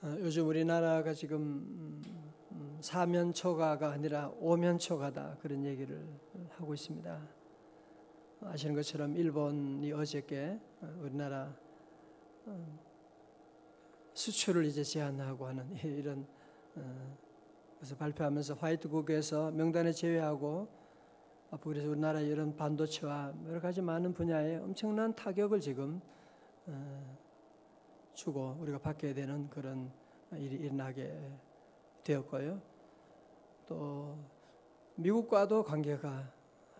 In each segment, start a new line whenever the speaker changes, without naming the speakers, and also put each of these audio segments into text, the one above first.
요즘 우리나라가 지금 사면초가가 아니라 오면초가다 그런 얘기를 하고 있습니다. 아시는 것처럼 일본이 어저께 우리나라 수출을 이제 제한하고 하는 이런 그래서 발표하면서 화이트북에서 명단에 제외하고 앞으로 그래서 우리나라 이런 반도체와 여러 가지 많은 분야에 엄청난 타격을 지금 주고 우리가 받게 되는 그런 일이 일어나게 되었고요. 또 미국과도 관계가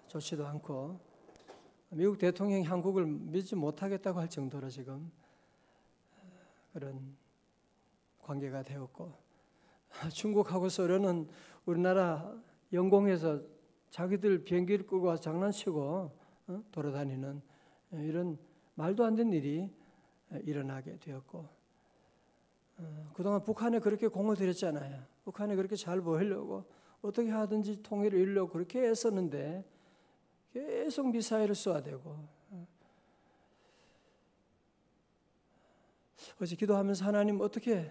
좋지도 않고 미국 대통령이 한국을 믿지 못하겠다고 할 정도로 지금 그런 관계가 되었고, 중국하고 소련은 우리나라 영공에서 자기들 비행기를 끌고 와서 장난치고 돌아다니는 이런 말도 안 되는 일이 일어나게 되었고, 그동안 북한에 그렇게 공을 들였잖아요. 북한에 그렇게 잘 보이려고 어떻게 하든지 통일을 이루려고 그렇게 애썼는데 계속 미사일을 쏘아대고, 어제 기도하면서 하나님 어떻게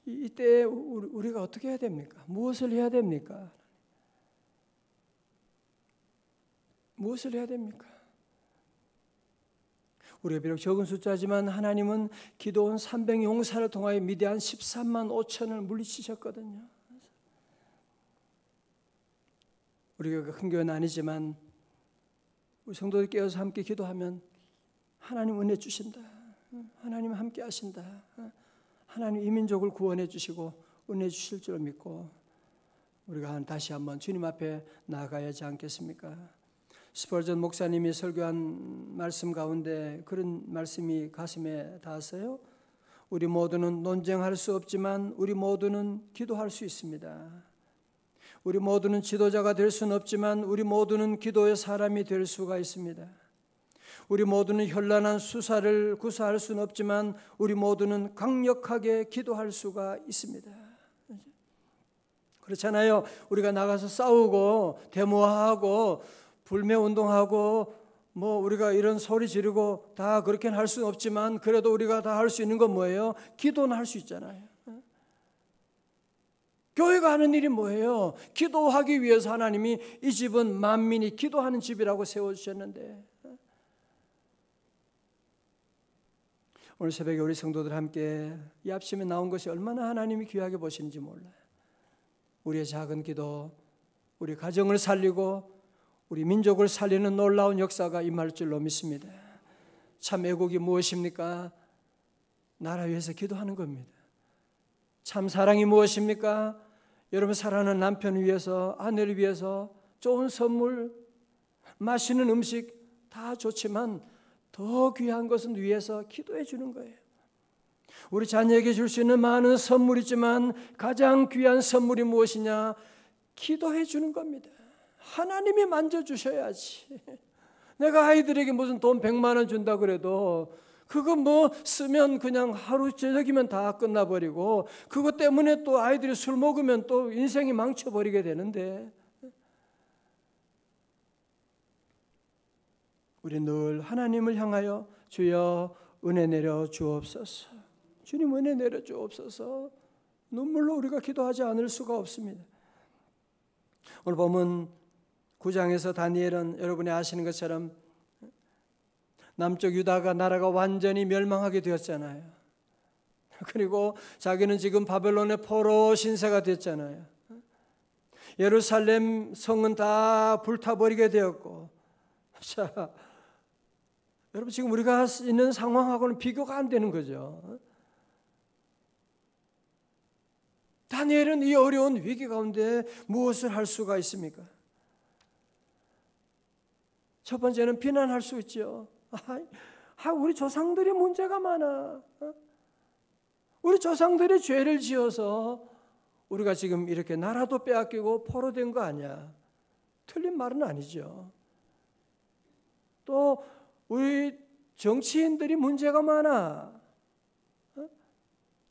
이때 우리가 어떻게 해야 됩니까? 무엇을 해야 됩니까? 무엇을 해야 됩니까? 우리가 비록 적은 숫자지만 하나님은 기도원 300용사를 통하여 미디안 13만 5천을 물리치셨거든요. 우리가 큰 교회는 아니지만 우리 성도들 깨어서 함께 기도하면 하나님 은혜 주신다. 하나님 함께 하신다. 하나님 이 민족을 구원해 주시고 은혜 주실 줄 믿고 우리가 다시 한번 주님 앞에 나아가야 하지 않겠습니까? 스펄전 목사님이 설교한 말씀 가운데 그런 말씀이 가슴에 닿았어요. 우리 모두는 논쟁할 수 없지만 우리 모두는 기도할 수 있습니다. 우리 모두는 지도자가 될 수는 없지만 우리 모두는 기도의 사람이 될 수가 있습니다. 우리 모두는 현란한 수사를 구사할 수는 없지만 우리 모두는 강력하게 기도할 수가 있습니다. 그렇잖아요. 우리가 나가서 싸우고 데모하고 불매운동하고 우리가 이런 소리 지르고 다 그렇게는 할 수는 없지만 그래도 우리가 다 할 수 있는 건 뭐예요? 기도는 할 수 있잖아요. 교회가 하는 일이 뭐예요? 기도하기 위해서 하나님이 이 집은 만민이 기도하는 집이라고 세워주셨는데, 오늘 새벽에 우리 성도들 함께 이 아침에 나온 것이 얼마나 하나님이 귀하게 보시는지 몰라요. 우리의 작은 기도, 우리 가정을 살리고 우리 민족을 살리는 놀라운 역사가 임할 줄로 믿습니다. 참 애국이 무엇입니까? 나라 위해서 기도하는 겁니다. 참 사랑이 무엇입니까? 여러분 사랑하는 남편을 위해서, 아내를 위해서 좋은 선물, 맛있는 음식 다 좋지만 더 귀한 것은 위해서 기도해 주는 거예요. 우리 자녀에게 줄 수 있는 많은 선물이지만 가장 귀한 선물이 무엇이냐? 기도해 주는 겁니다. 하나님이 만져주셔야지. 내가 아이들에게 무슨 돈 100만 원 준다 그래도 그거 쓰면 그냥 하루 저녁이면 다 끝나버리고 그것 때문에 또 아이들이 술 먹으면 또 인생이 망쳐버리게 되는데, 우리 늘 하나님을 향하여 주여 은혜 내려 주옵소서, 주님 은혜 내려 주옵소서, 눈물로 우리가 기도하지 않을 수가 없습니다. 오늘 보면 9장에서 다니엘은 여러분이 아시는 것처럼 남쪽 유다가 나라가 완전히 멸망하게 되었잖아요. 그리고 자기는 지금 바벨론의 포로 신세가 됐잖아요. 예루살렘 성은 다 불타버리게 되었고, 자, 여러분 지금 우리가 있는 상황하고는 비교가 안 되는 거죠. 다니엘은 이 어려운 위기 가운데 무엇을 할 수가 있습니까? 첫 번째는 비난할 수 있죠. 우리 조상들이 문제가 많아. 우리 조상들이 죄를 지어서 우리가 지금 이렇게 나라도 빼앗기고 포로된 거 아니야. 틀린 말은 아니죠. 또 우리 정치인들이 문제가 많아.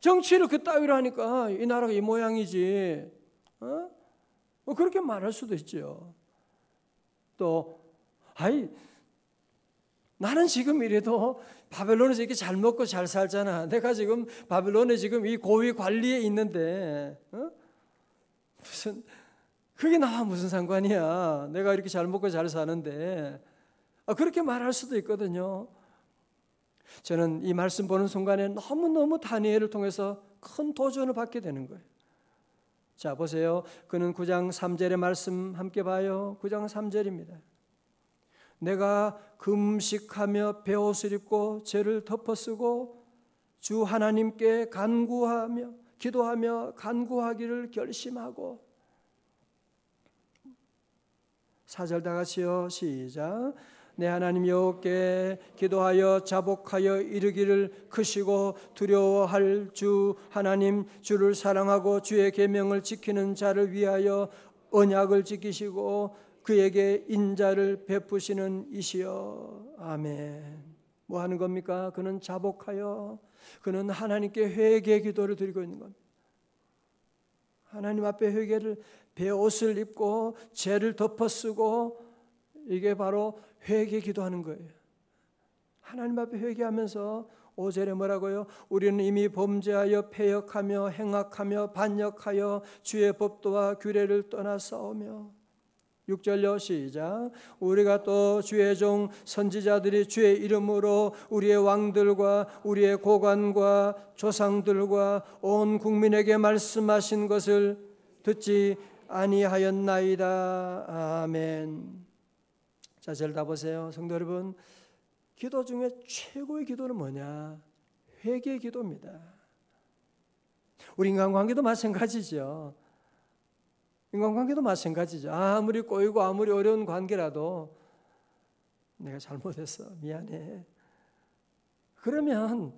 정치를 그따위로 하니까 이 나라가 이 모양이지. 그렇게 말할 수도 있죠. 또 나는 지금 이래도 바벨론에서 이렇게 잘 먹고 잘 살잖아. 내가 지금 바벨론에 지금 이 고위 관리에 있는데 무슨 그게 나와 무슨 상관이야. 내가 이렇게 잘 먹고 잘 사는데 그렇게 말할 수도 있거든요. 저는 이 말씀 보는 순간에 너무너무 다니엘을 통해서 큰 도전을 받게 되는 거예요. 자, 보세요. 그는 9장 3절의 말씀 함께 봐요. 9장 3절입니다. 내가 금식하며 베옷을 입고 죄를 덮어쓰고 주 하나님께 간구하며 기도하며 간구하기를 결심하고 4절 다 같이요. 시작. 내 하나님 여호와께 기도하여 자복하여 이르기를 크시고 두려워할 주 하나님 주를 사랑하고 주의 계명을 지키는 자를 위하여 언약을 지키시고 그에게 인자를 베푸시는 이시여. 아멘. 뭐 하는 겁니까? 그는 자복하여 그는 하나님께 회개 기도를 드리고 있는 겁니다. 하나님 앞에 회개를 베옷을 입고 죄를 덮어쓰고 이게 바로 회개 기도하는 거예요. 하나님 앞에 회개하면서 5절에 뭐라고요? 우리는 이미 범죄하여 패역하며 행악하며 반역하여 주의 법도와 규례를 떠나 싸우며 6절요. 시작. 우리가 또 주의 종 선지자들이 주의 이름으로 우리의 왕들과 우리의 고관과 조상들과 온 국민에게 말씀하신 것을 듣지 아니하였나이다. 아멘. 자, 절 다 보세요. 성도 여러분, 기도 중에 최고의 기도는 뭐냐? 회개 기도입니다. 우리 인간관계도 마찬가지죠. 인간관계도 마찬가지죠. 아무리 꼬이고 아무리 어려운 관계라도 내가 잘못했어. 미안해. 그러면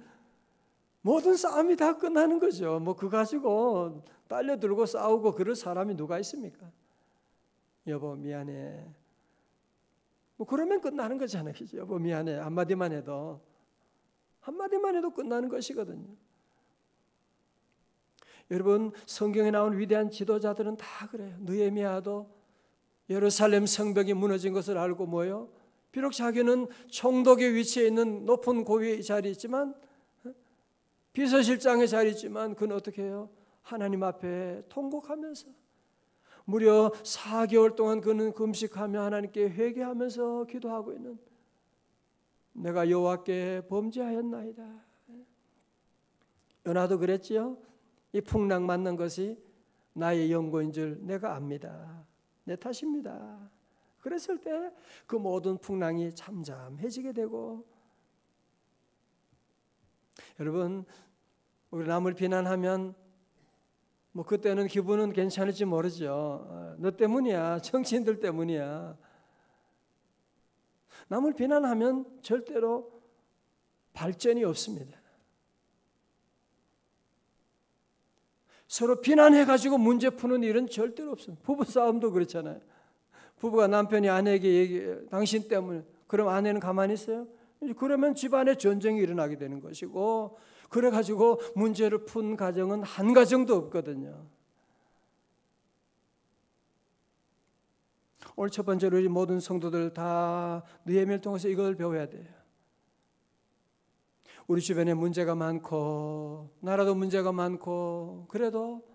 모든 싸움이 다 끝나는 거죠. 뭐 그거 가지고 딸려들고 싸우고 그럴 사람이 누가 있습니까? 여보 미안해. 뭐 그러면 끝나는 거잖아요. 여보 미안해. 한마디만 해도 끝나는 것이거든요. 여러분 성경에 나온 위대한 지도자들은 다 그래요. 느헤미야도 예루살렘 성벽이 무너진 것을 알고 뭐요? 비록 자기는 총독의 위치에 있는 높은 고위의 자리에 있지만 비서실장의 자리에 있지만 그는 어떻게 해요? 하나님 앞에 통곡하면서 무려 4개월 동안 그는 금식하며 하나님께 회개하면서 기도하고 있는 내가 여호와께 범죄하였나이다. 요나도 그랬지요. 이 풍랑 맞는 것이 나의 연고인 줄 내가 압니다. 내 탓입니다. 그랬을 때 그 모든 풍랑이 잠잠해지게 되고 여러분 우리 남을 비난하면 뭐 그때는 기분은 괜찮을지 모르죠. 너 때문이야. 정치인들 때문이야. 남을 비난하면 절대로 발전이 없습니다. 서로 비난해가지고 문제 푸는 일은 절대로 없어요. 부부싸움도 그렇잖아요. 부부가 남편이 아내에게 당신 때문에 그럼 아내는 가만히 있어요? 그러면 집안에 전쟁이 일어나게 되는 것이고 그래가지고 문제를 푼 가정은 한 가정도 없거든요. 오늘 첫 번째로 우리 모든 성도들 다 느헤미야를 통해서 이걸 배워야 돼요. 우리 주변에 문제가 많고 나라도 문제가 많고 그래도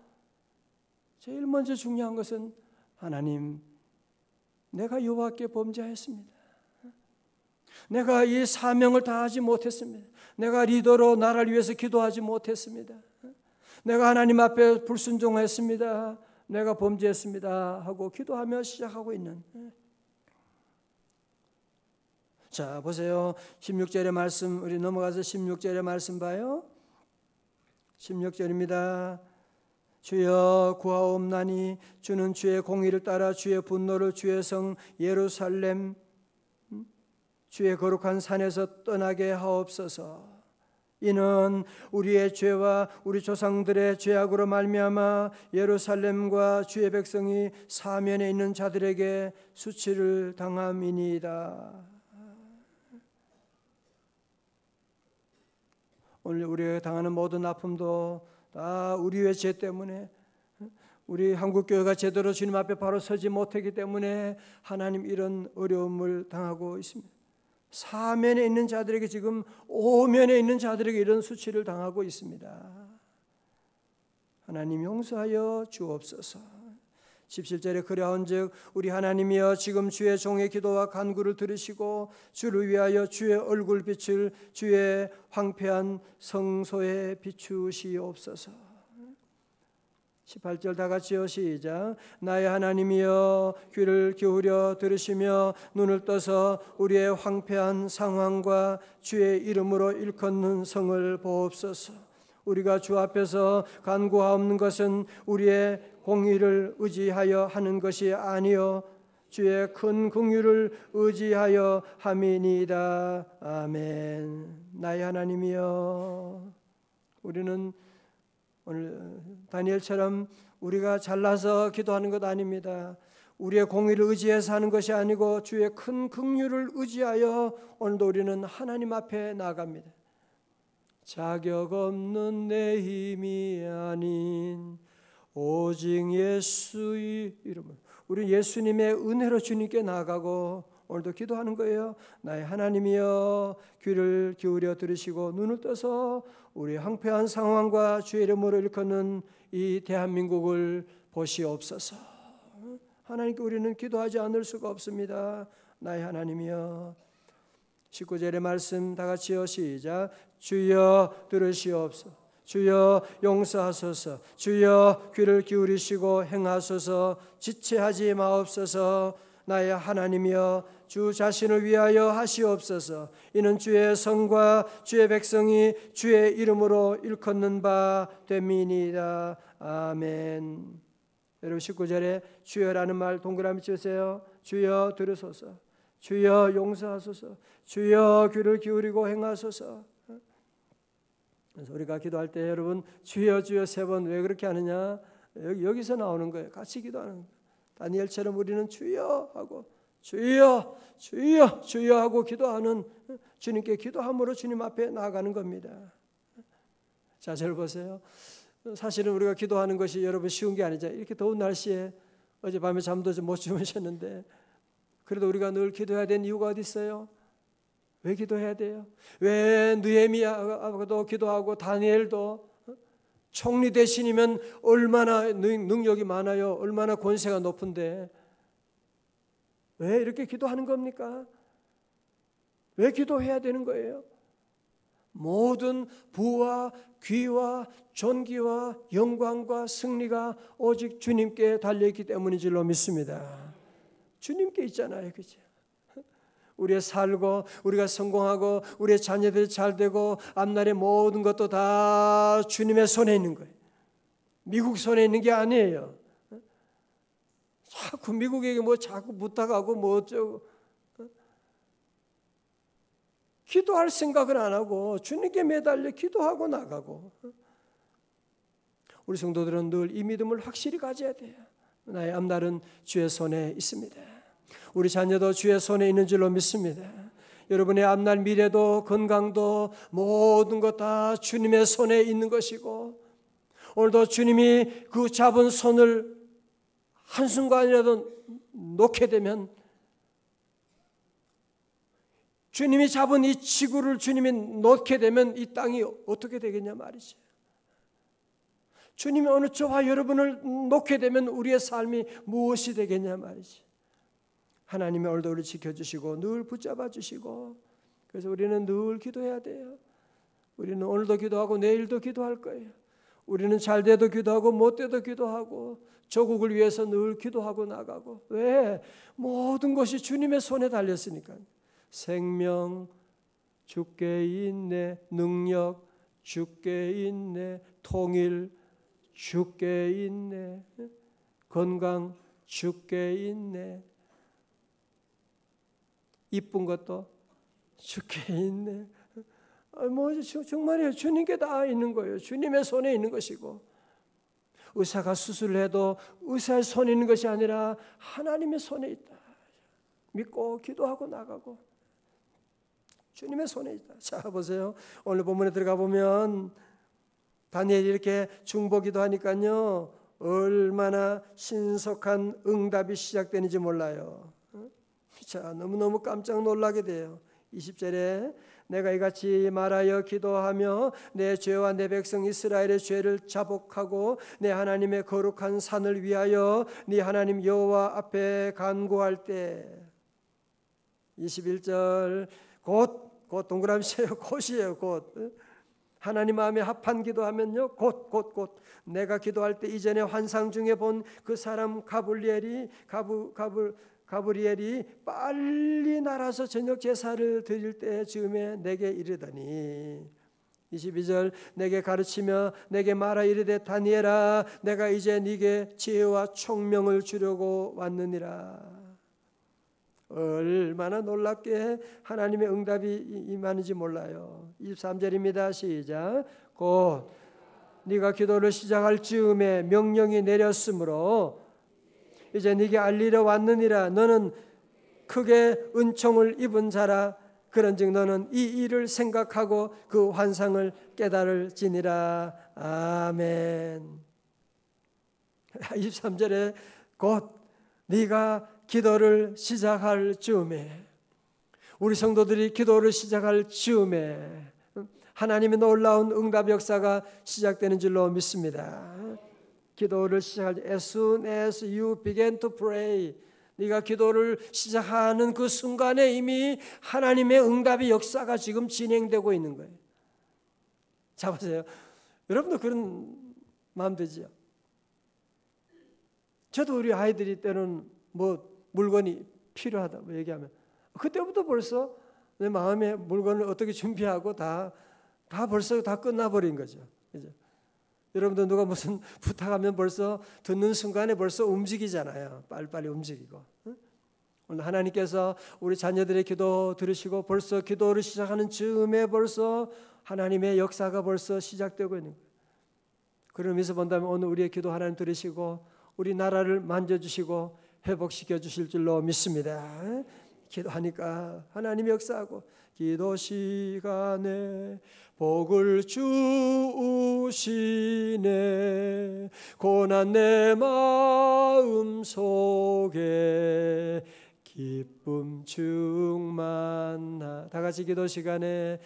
제일 먼저 중요한 것은 하나님 내가 여호와께 범죄하였습니다. 내가 이 사명을 다하지 못했습니다. 내가 리더로 나라를 위해서 기도하지 못했습니다. 내가 하나님 앞에 불순종했습니다. 내가 범죄했습니다 하고 기도하며 시작하고 있는. 자 보세요. 16절의 말씀 우리 넘어가서 16절의 말씀 봐요. 16절입니다. 주여 구하옵나니 주는 주의 공의를 따라 주의 분노를 주의 성 예루살렘 주의 거룩한 산에서 떠나게 하옵소서. 이는 우리의 죄와 우리 조상들의 죄악으로 말미암아 예루살렘과 주의 백성이 사면에 있는 자들에게 수치를 당함이니이다. 오늘 우리가 당하는 모든 아픔도 다 우리의 죄 때문에 우리 한국교회가 제대로 주님 앞에 바로 서지 못하기 때문에 하나님 이런 어려움을 당하고 있습니다. 사면에 있는 자들에게 지금 오면에 있는 자들에게 이런 수치를 당하고 있습니다. 하나님 용서하여 주옵소서. 17절에 그러한즉 우리 하나님이여 지금 주의 종의 기도와 간구를 들으시고 주를 위하여 주의 얼굴빛을 주의 황폐한 성소에 비추시옵소서. 18절 다 같이요. 시작. 나의 하나님이여 귀를 기울여 들으시며 눈을 떠서 우리의 황폐한 상황과 주의 이름으로 일컫는 성을 보옵소서. 우리가 주 앞에서 간구하옵는 것은 우리의 공의를 의지하여 하는 것이 아니요 주의 큰 긍휼을 의지하여 함이니이다. 아멘. 나의 하나님이여, 우리는 오늘 다니엘처럼 우리가 잘나서 기도하는 것 아닙니다. 우리의 공의를 의지해서 하는 것이 아니고 주의 큰 긍휼을 의지하여 오늘도 우리는 하나님 앞에 나아갑니다. 자격 없는 내 힘이 아닌 오직 예수의 이름으로, 우리 예수님의 은혜로 주님께 나아가고 오늘도 기도하는 거예요. 나의 하나님이여 귀를 기울여 들으시고 눈을 떠서 우리 황폐한 상황과 주의 이름으로 일컫는 이 대한민국을 보시옵소서. 하나님께 우리는 기도하지 않을 수가 없습니다. 나의 하나님이여. 19절의 말씀 다 같이요. 시작. 주여 들으시옵소서. 주여 용서하소서. 주여 귀를 기울이시고 행하소서. 지체하지 마옵소서. 나의 하나님이여 주 자신을 위하여 하시옵소서. 이는 주의 성과 주의 백성이 주의 이름으로 일컫는 바 됨이니이다. 아멘. 여러분 19절에 주여라는 말 동그라미 치세요. 주여 들으소서. 주여 용서하소서. 주여 귀를 기울이고 행하소서. 그래서 우리가 기도할 때 여러분 주여 주여 3번 왜 그렇게 하느냐? 여기서 나오는 거예요. 같이 기도하는 거예요. 다니엘처럼 우리는 주여 하고 주여 주여 주여 하고 기도하는, 주님께 기도함으로 주님 앞에 나아가는 겁니다. 자, 잘 보세요. 사실은 우리가 기도하는 것이 여러분 쉬운 게 아니죠. 이렇게 더운 날씨에 어젯밤에 잠도 좀 못 주무셨는데 그래도 우리가 늘 기도해야 되는 이유가 어디 있어요? 왜 기도해야 돼요? 왜 느헤미야도 기도하고 다니엘도 총리 대신이면 얼마나 능력이 많아요. 얼마나 권세가 높은데 왜 이렇게 기도하는 겁니까? 왜 기도해야 되는 거예요? 모든 부와 귀와 존귀와 영광과 승리가 오직 주님께 달려있기 때문인 줄로 믿습니다. 주님께 있잖아요. 그죠? 우리의 살고 우리가 성공하고 우리의 자녀들이 잘되고 앞날의 모든 것도 다 주님의 손에 있는 거예요. 미국 손에 있는 게 아니에요. 자꾸 미국에게 뭐 자꾸 부탁하고 뭐 어쩌고 기도할 생각을 안 하고 주님께 매달려 기도하고 나가고, 우리 성도들은 늘 이 믿음을 확실히 가져야 돼요. 나의 앞날은 주의 손에 있습니다. 우리 자녀도 주의 손에 있는 줄로 믿습니다. 여러분의 앞날 미래도 건강도 모든 것 다 주님의 손에 있는 것이고, 오늘도 주님이 그 잡은 손을 한순간이라도 놓게 되면 주님이 잡은 이 지구를 주님이 놓게 되면 이 땅이 어떻게 되겠냐 말이지. 주님이 어느 저와 여러분을 놓게 되면 우리의 삶이 무엇이 되겠냐 말이지. 하나님이 오늘도 우리를 지켜주시고 늘 붙잡아 주시고, 그래서 우리는 늘 기도해야 돼요. 우리는 오늘도 기도하고 내일도 기도할 거예요. 우리는 잘 돼도 기도하고 못 돼도 기도하고 조국을 위해서 늘 기도하고 나가고. 왜? 모든 것이 주님의 손에 달렸으니까요. 생명 주께 있네, 능력 주께 있네, 통일 주께 있네, 건강 주께 있네, 이쁜 것도 주께 있네. 뭐 정말이에요. 주님께 다 있는 거예요. 주님의 손에 있는 것이고, 의사가 수술을 해도 의사의 손에 있는 것이 아니라 하나님의 손에 있다. 믿고 기도하고 나가고 주님의 손에 있다. 자, 보세요. 오늘 본문에 들어가 보면 다니엘이 이렇게 중보기도 하니까요, 얼마나 신속한 응답이 시작되는지 몰라요. 자, 너무너무 깜짝 놀라게 돼요. 20절에 내가 이같이 말하여 기도하며 내 죄와 내 백성 이스라엘의 죄를 자복하고 내 하나님의 거룩한 산을 위하여 네 하나님 여호와 앞에 간구할 때 21절 곧 동그라미 쳐요. 곧이에요. 곧 하나님 마음에 합한 기도하면요 곧 내가 기도할 때 이전에 환상 중에 본 그 사람 가브리엘이 빨리 날아서 저녁 제사를 드릴 때 즈음에 내게 이르더니 22절 내게 가르치며 내게 말하 이르되 다니엘아 내가 이제 네게 지혜와 총명을 주려고 왔느니라. 얼마나 놀랍게 하나님의 응답이 임하는지 몰라요. 23절입니다. 시작. 곧 네가 기도를 시작할 즈음에 명령이 내렸으므로 이제 네게 알리러 왔느니라. 너는 크게 은총을 입은 자라. 그런즉 너는 이 일을 생각하고 그 환상을 깨달을지니라. 아멘. 23절에 곧 네가 기도를 시작할 즈음에, 우리 성도들이 기도를 시작할 즈음에 하나님의 놀라운 응답 역사가 시작되는 줄로 믿습니다. 기도를 시작할 때 as soon as you begin to pray, 네가 기도를 시작하는 그 순간에 이미 하나님의 응답의 역사가 지금 진행되고 있는 거예요. 자 보세요. 여러분도 그런 마음 되죠? 저도 우리 아이들이 때는 뭐 물건이 필요하다고 얘기하면 그때부터 벌써 내 마음에 물건을 어떻게 준비하고 다 벌써 다 끝나버린 거죠. 그죠? 여러분들 누가 무슨 부탁하면 벌써 듣는 순간에 벌써 움직이잖아요. 빨리빨리 움직이고. 오늘 하나님께서 우리 자녀들의 기도 들으시고 벌써 기도를 시작하는 즈음에 벌써 하나님의 역사가 벌써 시작되고 있는 거예요. 그런 의미에서 본다면 오늘 우리의 기도 하나님 들으시고 우리 나라를 만져주시고 회복시켜 주실 줄로 믿습니다. 기도하니까 하나님이 역사하고 기도 시간에 복을 주시네. 고난 내 마음 속에 기쁨 충만하. 다 같이 기도 시간에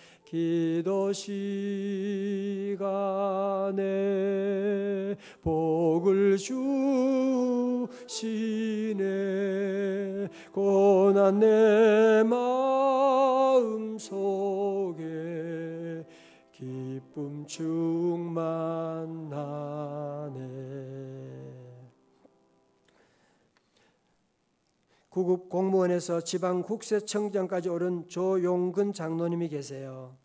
복을 주시네. 고난 내 마음 속에 기쁨 충만하네. 구급 공무원에서 지방 국세청장까지 오른 조용근 장로님이 계세요.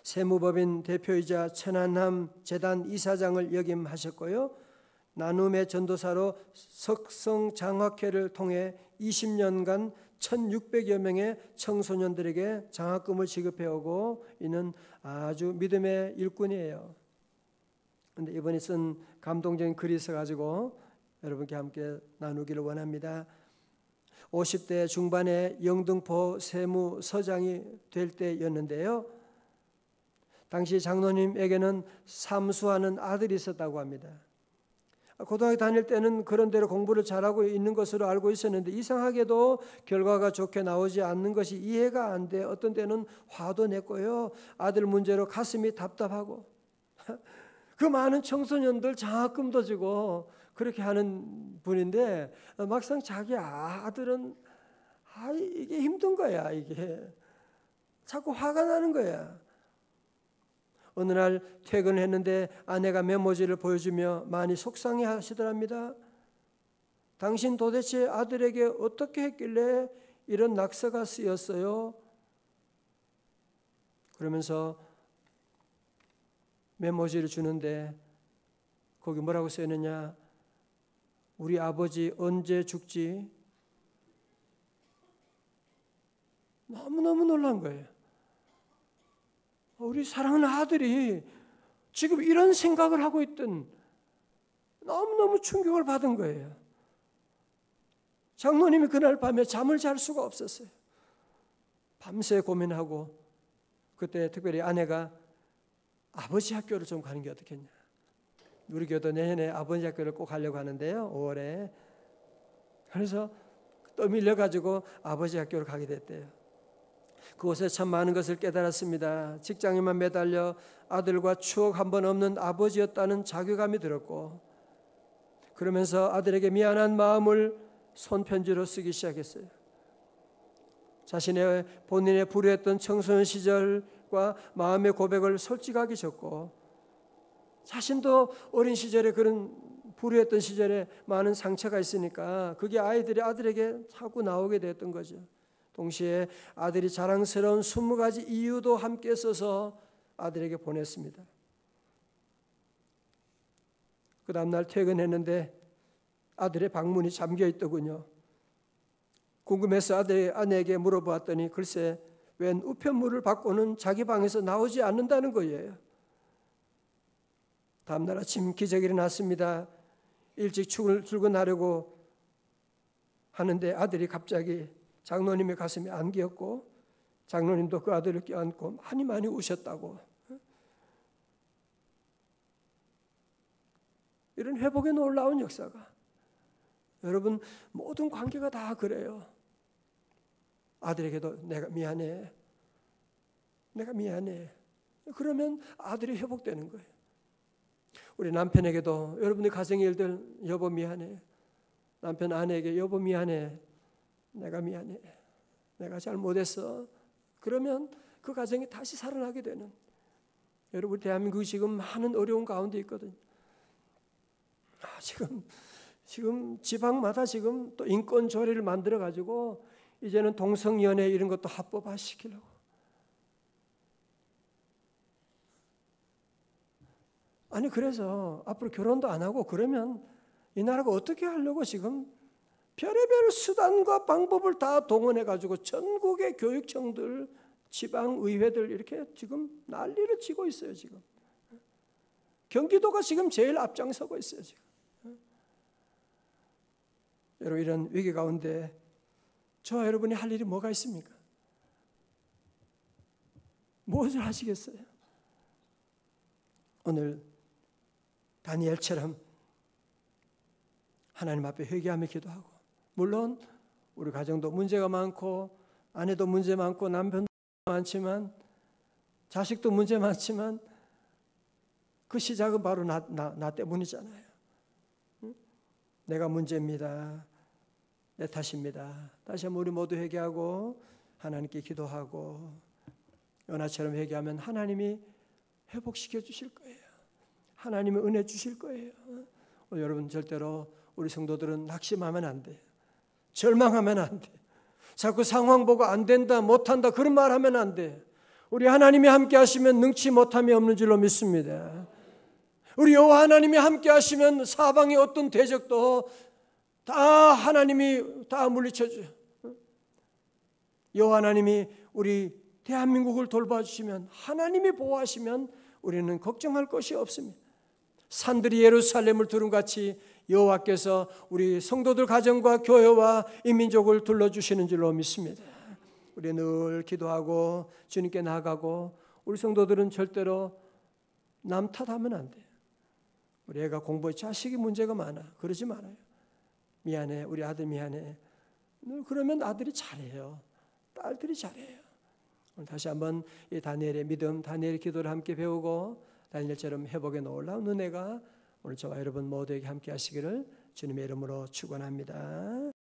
세무법인 대표이자 천안함 재단 이사장을 역임하셨고요. 나눔의 전도사로 석성장학회를 통해 20년간 1600여 명의 청소년들에게 장학금을 지급해오고 이는 아주 믿음의 일꾼이에요. 그런데 이번에 쓴 감동적인 글이 있어가지고 여러분께 함께 나누기를 원합니다. 50대 중반에 영등포 세무서장이 될 때였는데요. 당시 장로님에게는 삼수하는 아들이 있었다고 합니다. 고등학교 다닐 때는 그런 대로 공부를 잘하고 있는 것으로 알고 있었는데 이상하게도 결과가 좋게 나오지 않는 것이 이해가 안 돼. 어떤 때는 화도 냈고요. 아들 문제로 가슴이 답답하고 그 많은 청소년들 장학금도 주고 그렇게 하는 분인데 막상 자기 아들은 이게 힘든 거야. 이게 자꾸 화가 나는 거야. 어느 날 퇴근을 했는데 아내가 메모지를 보여주며 많이 속상해 하시더랍니다. 당신 도대체 아들에게 어떻게 했길래 이런 낙서가 쓰였어요? 그러면서 메모지를 주는데 거기 뭐라고 써있느냐? 우리 아버지 언제 죽지? 너무너무 놀란 거예요. 우리 사랑하는 아들이 지금 이런 생각을 하고 있던, 너무너무 충격을 받은 거예요. 장로님이 그날 밤에 잠을 잘 수가 없었어요. 밤새 고민하고 그때 특별히 아내가 아버지 학교를 좀 가는 게 어떻겠냐. 우리 교도 내년에 아버지 학교를 꼭 가려고 하는데요. 5월에. 그래서 떠밀려 가지고 아버지 학교를 가게 됐대요. 그곳에 참 많은 것을 깨달았습니다. 직장에만 매달려 아들과 추억 한 번 없는 아버지였다는 자괴감이 들었고, 그러면서 아들에게 미안한 마음을 손편지로 쓰기 시작했어요. 자신의 본인의 불우했던 청소년 시절과 마음의 고백을 솔직하게 적고, 자신도 어린 시절에 그런 불우했던 시절에 많은 상처가 있으니까 그게 아들에게 자꾸 나오게 됐던 거죠. 동시에 아들이 자랑스러운 20가지 이유도 함께 써서 아들에게 보냈습니다. 그 다음날 퇴근했는데 아들의 방문이 잠겨 있더군요. 궁금해서 아내에게 물어보았더니 글쎄 웬 우편물을 받고는 자기 방에서 나오지 않는다는 거예요. 다음날 아침 기적이 일어났습니다. 일찍 출근하려고 하는데 아들이 갑자기 장로님의 가슴에 안기었고, 장로님도 그 아들을 껴안고 많이 우셨다고. 이런 회복에 놀라운 역사가, 여러분 모든 관계가 다 그래요. 아들에게도 내가 미안해. 그러면 아들이 회복되는 거예요. 우리 남편에게도 여러분의 가정의 일들, 여보 미안해. 남편 아내에게 여보 미안해. 내가 미안해. 내가 잘못했어. 그러면 그 가정이 다시 살아나게 되는. 여러분 대한민국이 지금 많은 어려운 가운데 있거든요. 지금 지방마다 지금 또 인권 조례를 만들어 가지고 이제는 동성연애 이런 것도 합법화시키려고. 아니 그래서 앞으로 결혼도 안 하고 그러면 이 나라가 어떻게 하려고 지금 별의별 수단과 방법을 다 동원해 가지고 전국의 교육청들, 지방의회들 이렇게 지금 난리를 치고 있어요. 지금 경기도가 지금 제일 앞장서고 있어요. 지금. 여러분 이런 위기 가운데 저와 여러분이 할 일이 뭐가 있습니까? 무엇을 하시겠어요? 오늘 다니엘처럼 하나님 앞에 회개하며 기도하고, 물론 우리 가정도 문제가 많고 아내도 문제 많고 남편도 많지만 자식도 문제 많지만 그 시작은 바로 나 때문이잖아요. 내가 문제입니다. 내 탓입니다. 다시 한번 우리 모두 회개하고 하나님께 기도하고, 요나처럼 회개하면 하나님이 회복시켜 주실 거예요. 하나님의 은혜 주실 거예요. 여러분 절대로 우리 성도들은 낙심하면 안 돼요. 절망하면 안 돼요. 자꾸 상황 보고 안 된다, 못한다 그런 말 하면 안 돼요. 우리 하나님이 함께 하시면 능치 못함이 없는 줄로 믿습니다. 우리 여호와 하나님이 함께 하시면 사방의 어떤 대적도 다 하나님이 다 물리쳐줘요. 여호와 하나님이 우리 대한민국을 돌봐주시면, 하나님이 보호하시면 우리는 걱정할 것이 없습니다. 산들이 예루살렘을 두름같이 여호와께서 우리 성도들 가정과 교회와 이 민족을 둘러주시는 줄로 믿습니다. 우리 늘 기도하고 주님께 나아가고, 우리 성도들은 절대로 남 탓하면 안 돼요. 우리 애가 공부에 자식이 문제가 많아. 그러지 말아요. 미안해. 우리 아들 미안해. 그러면 아들이 잘해요. 딸들이 잘해요. 오늘 다시 한번 이 다니엘의 믿음, 다니엘의 기도를 함께 배우고 다니엘처럼 회복에 놀라운 은혜가 오늘 저와 여러분 모두에게 함께 하시기를 주님의 이름으로 축원합니다.